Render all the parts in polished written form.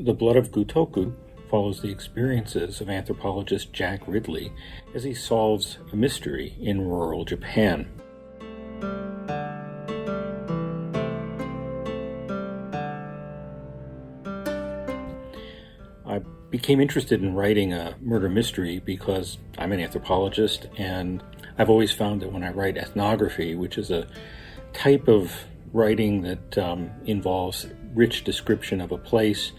The Blood of Gutoku follows the experiences of anthropologist Jack Ridley as he solves a mystery in rural Japan. I became interested in writing a murder mystery because I'm an anthropologist, and I've always found that when I write ethnography, which is a type of writing that involves rich description of a place,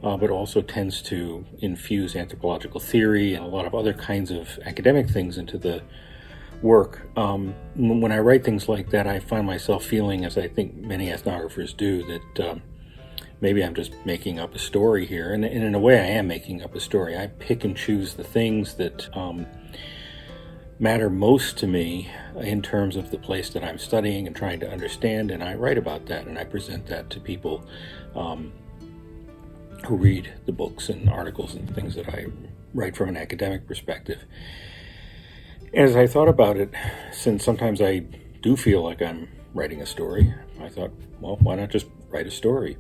but also tends to infuse anthropological theory and a lot of other kinds of academic things into the work. When I write things like that, I find myself feeling, as I think many ethnographers do, that maybe I'm just making up a story here. And in a way, I am making up a story. I pick and choose the things that matter most to me in terms of the place that I'm studying and trying to understand, and I write about that, and I present that to people who read the books and articles and things that I write from an academic perspective. As I thought about it, since sometimes I do feel like I'm writing a story, I thought, well, why not just write a story?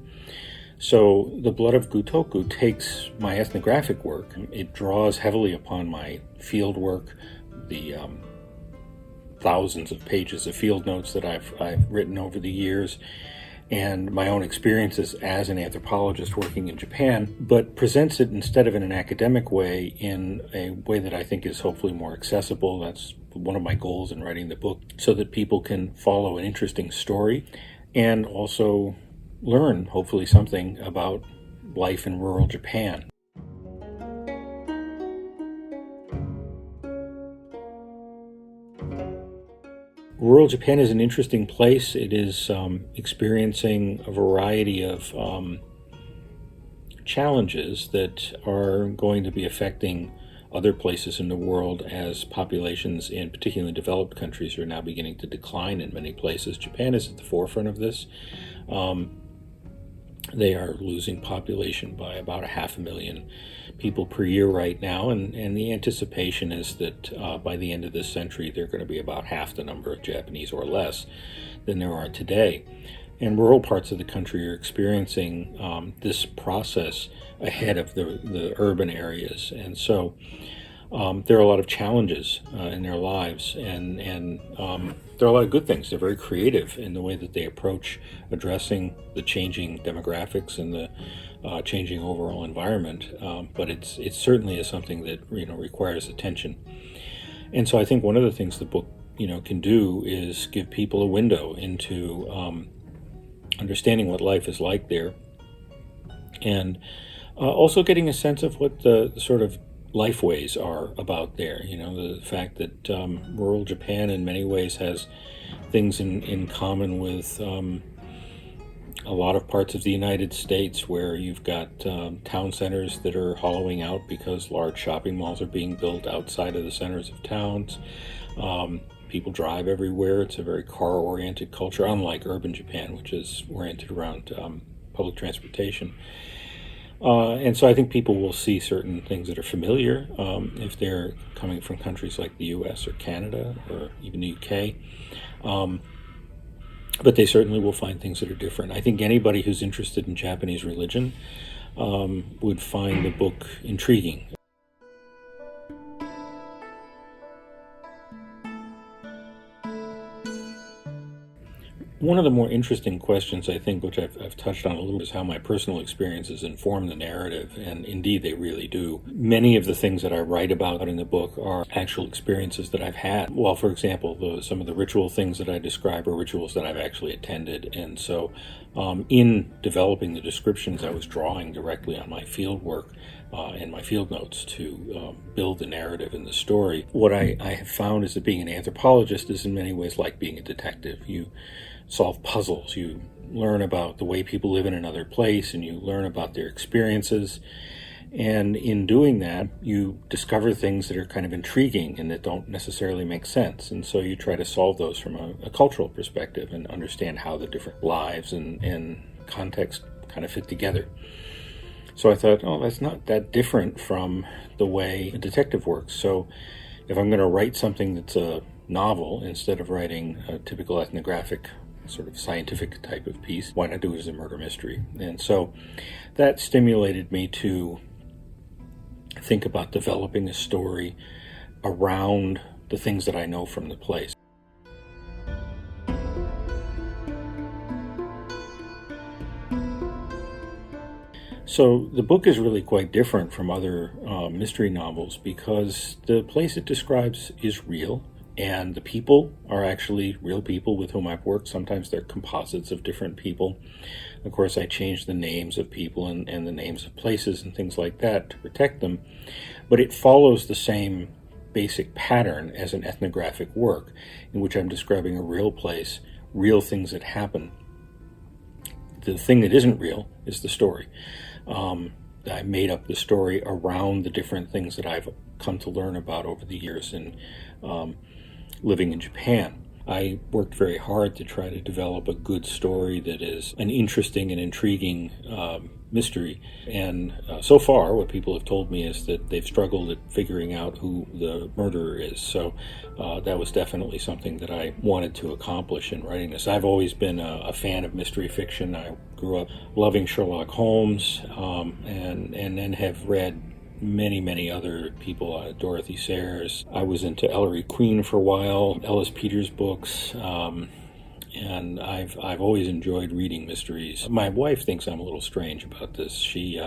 So The Blood of Gutoku takes my ethnographic work. It draws heavily upon my field work, the thousands of pages of field notes that I've written over the years, and my own experiences as an anthropologist working in Japan, but presents it instead of in an academic way, in a way that I think is hopefully more accessible. That's one of my goals in writing the book, so that people can follow an interesting story and also learn, hopefully, something about life in rural Japan. Rural Japan is an interesting place. It is experiencing a variety of challenges that are going to be affecting other places in the world as populations in particularly developed countries are now beginning to decline in many places. Japan is at the forefront of this. They are losing population by about 500,000 people per year right now, and the anticipation is that by the end of this century there are going to be about half the number of Japanese or less than there are today. And rural parts of the country are experiencing this process ahead of the urban areas, and so there are a lot of challenges in their lives, and there are a lot of good things. They're very creative in the way that they approach addressing the changing demographics and the changing overall environment. But it certainly is something that requires attention. And so I think one of the things the book can do is give people a window into understanding what life is like there, and also getting a sense of what the sort of lifeways are about there. The fact that rural Japan in many ways has things in common with a lot of parts of the United States, where you've got town centers that are hollowing out because large shopping malls are being built outside of the centers of towns. People drive everywhere. It's a very car-oriented culture, unlike urban Japan, which is oriented around public transportation. And so I think people will see certain things that are familiar if they're coming from countries like the US or Canada or even the UK. But they certainly will find things that are different. I think anybody who's interested in Japanese religion would find the book intriguing. One of the more interesting questions, I think, which I've touched on a little, is how my personal experiences inform the narrative, and indeed they really do. Many of the things that I write about in the book are actual experiences that I've had. Well, for example, some of the ritual things that I describe are rituals that I've actually attended, and so in developing the descriptions, I was drawing directly on my field work and my field notes to build the narrative and the story. What I have found is that being an anthropologist is in many ways like being a detective. You solve puzzles, you learn about the way people live in another place, and you learn about their experiences, and in doing that you discover things that are kind of intriguing and that don't necessarily make sense, and so you try to solve those from a cultural perspective and understand how the different lives and context kind of fit together. So I thought, that's not that different from the way a detective works. So if I'm going to write something that's a novel instead of writing a typical ethnographic sort of scientific type of piece. Why not do it as a murder mystery? And so that stimulated me to think about developing a story around the things that I know from the place. So the book is really quite different from other mystery novels because the place it describes is real, and the people are actually real people with whom I've worked. Sometimes they're composites of different people. Of course, I changed the names of people and the names of places and things like that to protect them, but it follows the same basic pattern as an ethnographic work in which I'm describing a real place, real things that happen. The thing that isn't real is the story. I made up the story around the different things that I've come to learn about over the years in living in Japan. I worked very hard to try to develop a good story that is an interesting and intriguing mystery. And so far, what people have told me is that they've struggled at figuring out who the murderer is. So that was definitely something that I wanted to accomplish in writing this. I've always been a fan of mystery fiction. I grew up loving Sherlock Holmes, and then have read many other people, Dorothy Sayers. I was into Ellery Queen for a while, Ellis Peters books, and I've always enjoyed reading mysteries. My wife thinks I'm a little strange about this. She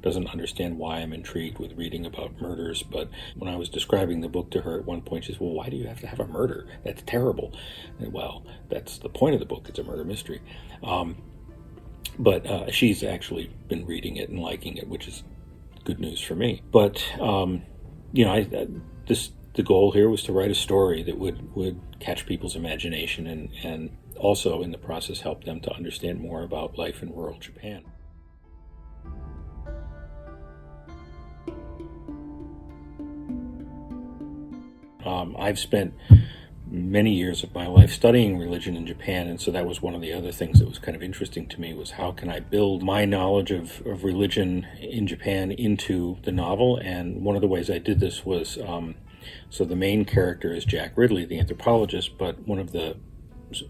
doesn't understand why I'm intrigued with reading about murders, but when I was describing the book to her at one point, she says, well, why do you have to have a murder? That's terrible. And, well, that's the point of the book. It's a murder mystery. But she's actually been reading it and liking it, which is good news for me. But the goal here was to write a story that would catch people's imagination and also in the process help them to understand more about life in rural Japan. I've spent many years of my life studying religion in Japan, and so that was one of the other things that was kind of interesting to me, was how can I build my knowledge of religion in Japan into the novel. And one of the ways I did this was, so the main character is Jack Ridley, the anthropologist, but one of the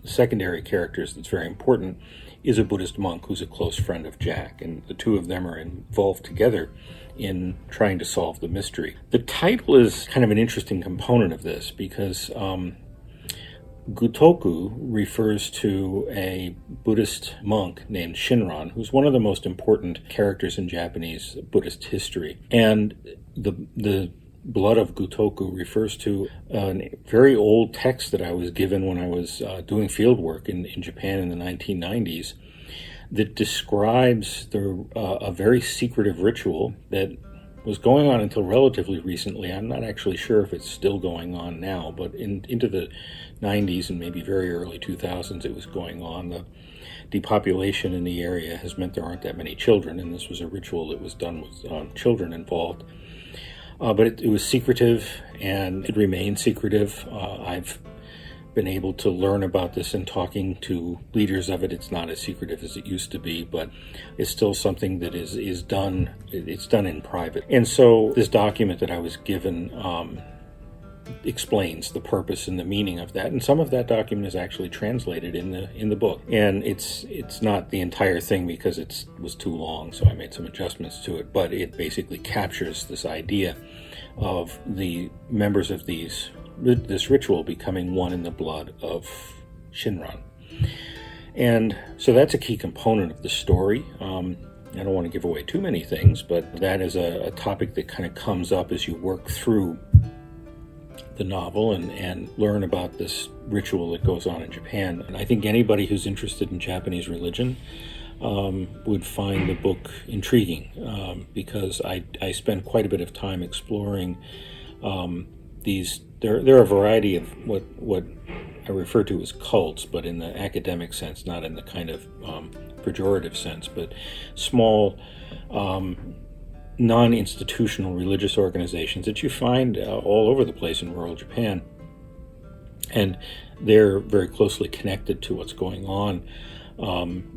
secondary characters that's very important is a Buddhist monk who's a close friend of Jack, and the two of them are involved together in trying to solve the mystery. The title is kind of an interesting component of this because Gutoku refers to a Buddhist monk named Shinran, who's one of the most important characters in Japanese Buddhist history. And the blood of Gutoku refers to a very old text that I was given when I was doing field work in Japan in the 1990s that describes a very secretive ritual that was going on until relatively recently. I'm not actually sure if it's still going on now, but into the 90s and maybe very early 2000s it was going on. The depopulation in the area has meant there aren't that many children, and this was a ritual that was done with children involved. But it was secretive, and it remains secretive. I've been able to learn about this in talking to leaders of it. It's not as secretive as it used to be, but it's still something that is done. It's done in private. And so this document that I was given explains the purpose and the meaning of that. And some of that document is actually translated in the book. And it's not the entire thing because it was too long, so I made some adjustments to it. But it basically captures this idea of the members of this ritual becoming one in the blood of Shinran. And so that's a key component of the story. I don't want to give away too many things, but that is a topic that kind of comes up as you work through the novel and learn about this ritual that goes on in Japan. And I think anybody who's interested in Japanese religion would find the book intriguing because I spent quite a bit of time exploring these. There are a variety of what I refer to as cults, but in the academic sense, not in the kind of pejorative sense, but small non-institutional religious organizations that you find all over the place in rural Japan. And they're very closely connected to what's going on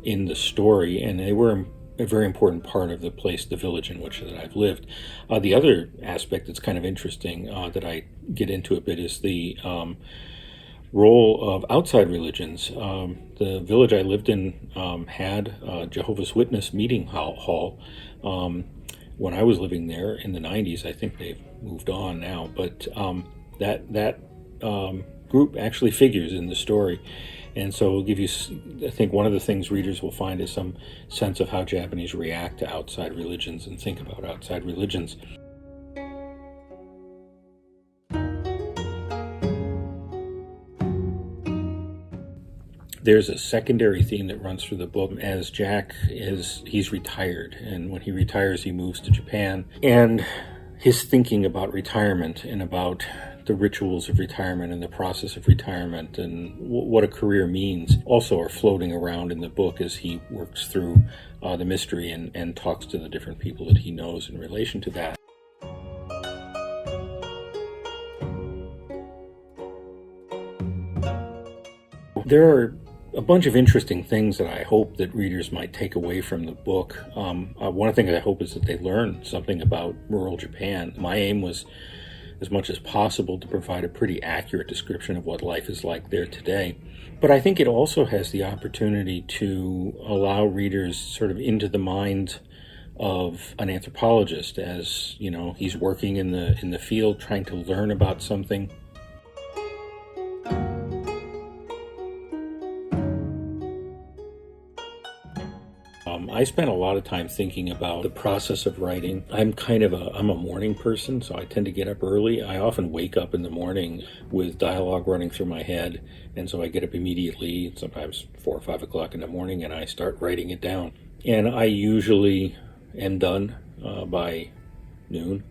in the story, and they were a very important part of the place, the village in which that I've lived. The other aspect that's kind of interesting that I get into a bit is the role of outside religions. The village I lived in had a Jehovah's Witness meeting hall. When I was living there in the 90s. I think they've moved on now, but that group actually figures in the story. And so it'll give you, I think one of the things readers will find is some sense of how Japanese react to outside religions and think about outside religions. There's a secondary theme that runs through the book as he's retired, and when he retires he moves to Japan, and his thinking about retirement and about the rituals of retirement and the process of retirement and what a career means also are floating around in the book as he works through the mystery and talks to the different people that he knows in relation to that. There are a bunch of interesting things that I hope that readers might take away from the book. One of the things I hope is that they learn something about rural Japan. My aim was, as much as possible, to provide a pretty accurate description of what life is like there today. But I think it also has the opportunity to allow readers sort of into the mind of an anthropologist, as you know, he's working in the field trying to learn about something. I spent a lot of time thinking about the process of writing. I'm a morning person, so I tend to get up early. I often wake up in the morning with dialogue running through my head, and so I get up immediately, sometimes 4 or 5 o'clock in the morning, and I start writing it down. And I usually am done by noon.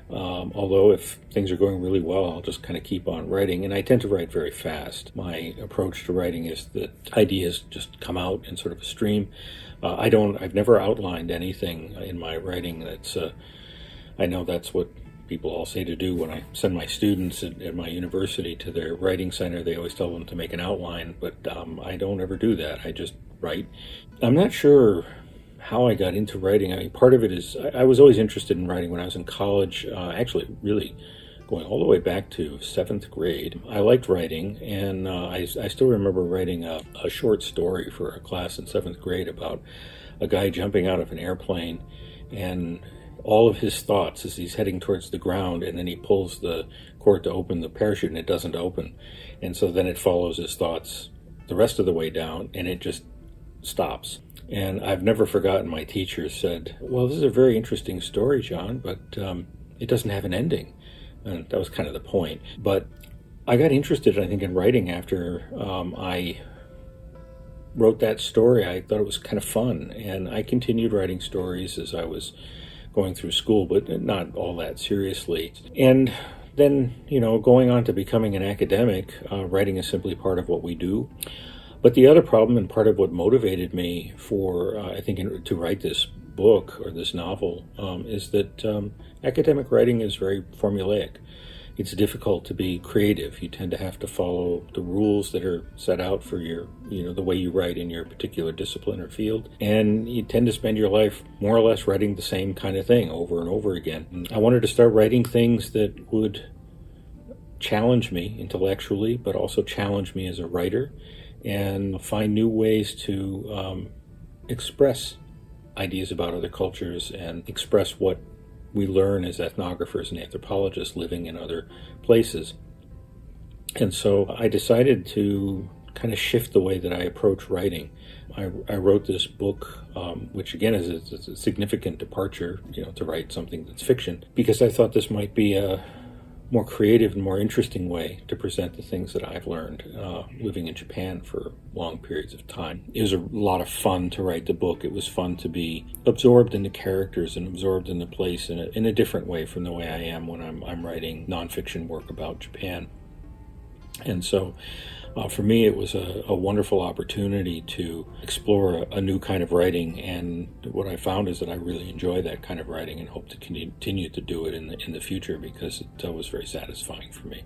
Although if things are going really well, I'll just kind of keep on writing, and I tend to write very fast. My approach to writing is that ideas just come out in sort of a stream. I've never outlined anything in my writing. I know that's what people all say to do. When I send my students at my university to their writing center, they always tell them to make an outline, but I don't ever do that. I just write. I'm not sure how I got into writing. I mean, part of it is I was always interested in writing when I was in college, actually really going all the way back to 7th grade. I liked writing, and I still remember writing a short story for a class in 7th grade about a guy jumping out of an airplane and all of his thoughts as he's heading towards the ground, and then he pulls the cord to open the parachute and it doesn't open. And so then it follows his thoughts the rest of the way down and it just stops. And I've never forgotten my teacher said, "Well, this is a very interesting story, John, but it doesn't have an ending." And that was kind of the point. But I got interested, I think, in writing after I wrote that story. I thought it was kind of fun, and I continued writing stories as I was going through school, but not all that seriously. And then, going on to becoming an academic, writing is simply part of what we do. But the other problem, and part of what motivated me for, I think, to write this book or this novel, is that academic writing is very formulaic. It's difficult to be creative. You tend to have to follow the rules that are set out for the way you write in your particular discipline or field. And you tend to spend your life more or less writing the same kind of thing over and over again. And I wanted to start writing things that would challenge me intellectually, but also challenge me as a writer, and find new ways to express ideas about other cultures and express what we learn as ethnographers and anthropologists living in other places. And so I decided to kind of shift the way that I approach writing. I wrote this book, which again is a significant departure, to write something that's fiction, because I thought this might be a more creative and more interesting way to present the things that I've learned living in Japan for long periods of time. It was a lot of fun to write the book. It was fun to be absorbed in the characters and absorbed in the place in a different way from the way I am when I'm writing nonfiction work about Japan. And so for me, it was a wonderful opportunity to explore a new kind of writing, and what I found is that I really enjoy that kind of writing and hope to continue to do it in the future, because it was very satisfying for me.